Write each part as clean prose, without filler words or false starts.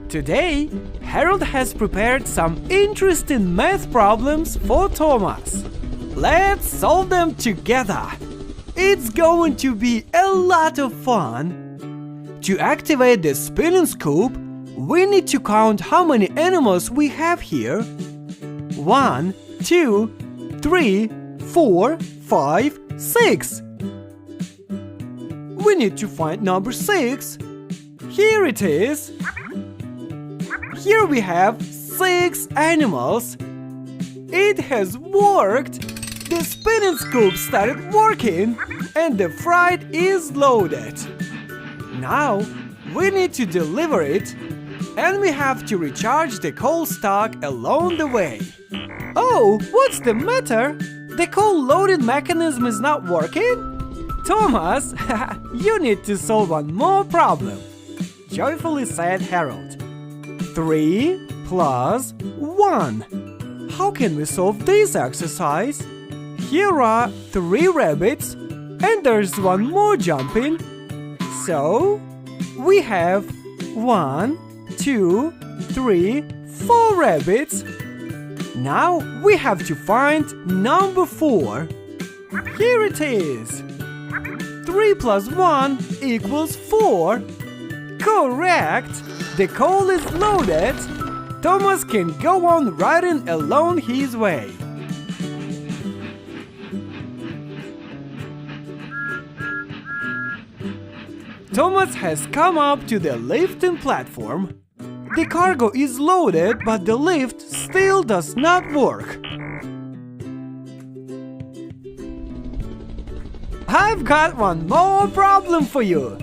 Today, Harold has prepared some interesting math problems for Thomas. Let's solve them together. It's going to be a lot of fun. To activate the spinning scoop, we need to count how many animals we have here. 1, 2, 3, 4, 5, 6. We need to find number 6. Here it is. Here we have 6 animals. It has worked. The spinning scoop started working and the freight is loaded. Now we need to deliver it and we have to recharge the coal stock along the way. Oh, what's the matter? The coal loading mechanism is not working? Thomas, you need to solve one more problem, joyfully said Harold. 3 plus 1. How can we solve this exercise? Here are 3 rabbits and there's one more jumping. So we have 1, 2, 3, 4 rabbits. Now we have to find number 4. Here it is. 3 plus 1 equals 4. Correct! The coal is loaded. Thomas can go on riding along his way. Thomas has come up to the lifting platform. The cargo is loaded, but the lift still does not work. I've got one more problem for you,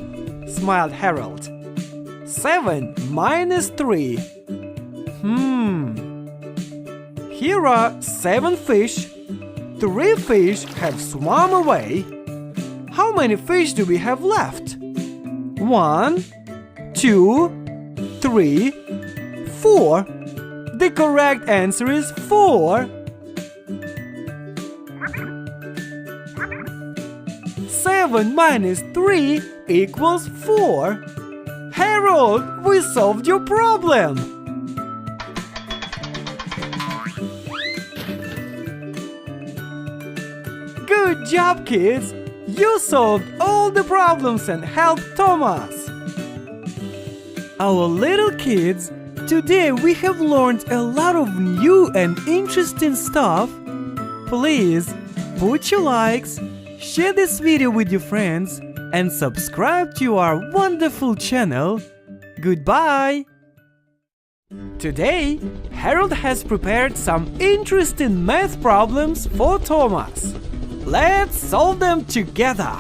smiled Harold. 7 minus 3. Here are 7 fish. 3 fish have swum away. How many fish do we have left? 1, 2, 3, 4. The correct answer is 4. 7 minus 3 equals 4. Harold, we solved your problem! Good job, kids! You solved all the problems and helped Thomas! Our little kids, today we have learned a lot of new and interesting stuff. Please put your likes, share this video with your friends, and subscribe to our wonderful channel. Goodbye! Today, Harold has prepared some interesting math problems for Thomas. Let's solve them together.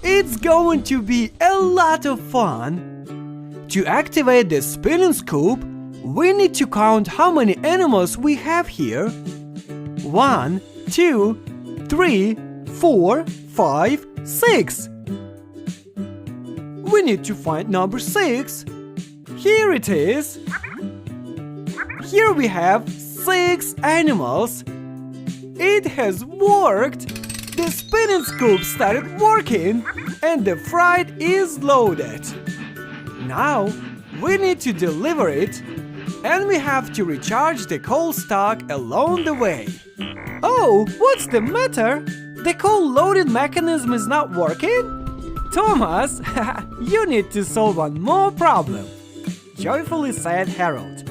It's going to be a lot of fun. To activate the spinning scoop, we need to count how many animals we have here. 1, 2, 3, 4, 5, 6. We need to find number 6. Here it is. Here we have 6 animals. It has worked. The spinning scoop started working and the freight is loaded. Now we need to deliver it and we have to recharge the coal stock along the way. Oh, what's the matter? The coal loading mechanism is not working? Thomas, you need to solve one more problem, joyfully said Harold.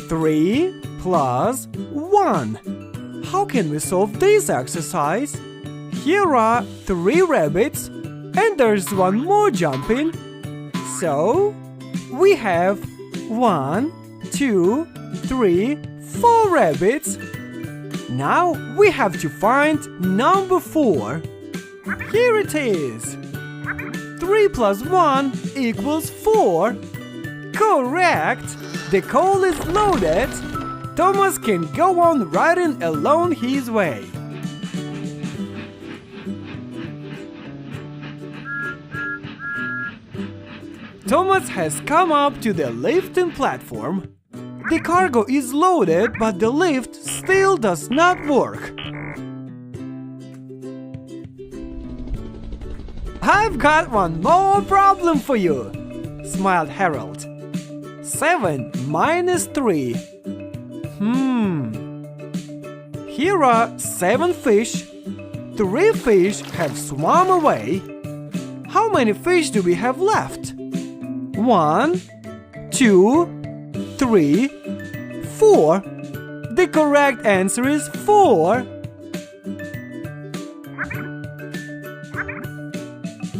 3 plus 1. How can we solve this exercise? Here are 3 rabbits and there's one more jumping. So we have 1, 2, 3, 4 rabbits. Now we have to find number 4. Here it is. 3 plus 1 equals 4. Correct! The coal is loaded. Thomas can go on riding along his way. Thomas has come up to the lifting platform. The cargo is loaded, but the lift still does not work. I've got one more problem for you, smiled Harold. 7 minus 3. Here are 7 fish. 3 fish have swum away. How many fish do we have left? 1, 2, 3, 4. The correct answer is 4.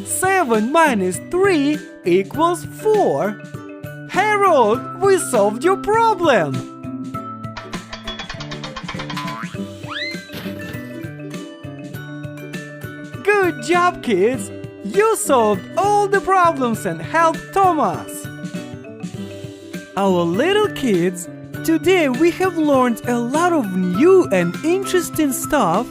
7 minus 3 equals 4. Harold, we solved your problem! Good job, kids! You solved all the problems and helped Thomas! Our little kids, today we have learned a lot of new and interesting stuff.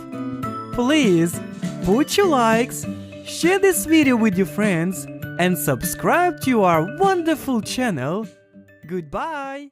Please put your likes, share this video with your friends, and subscribe to our wonderful channel. Goodbye!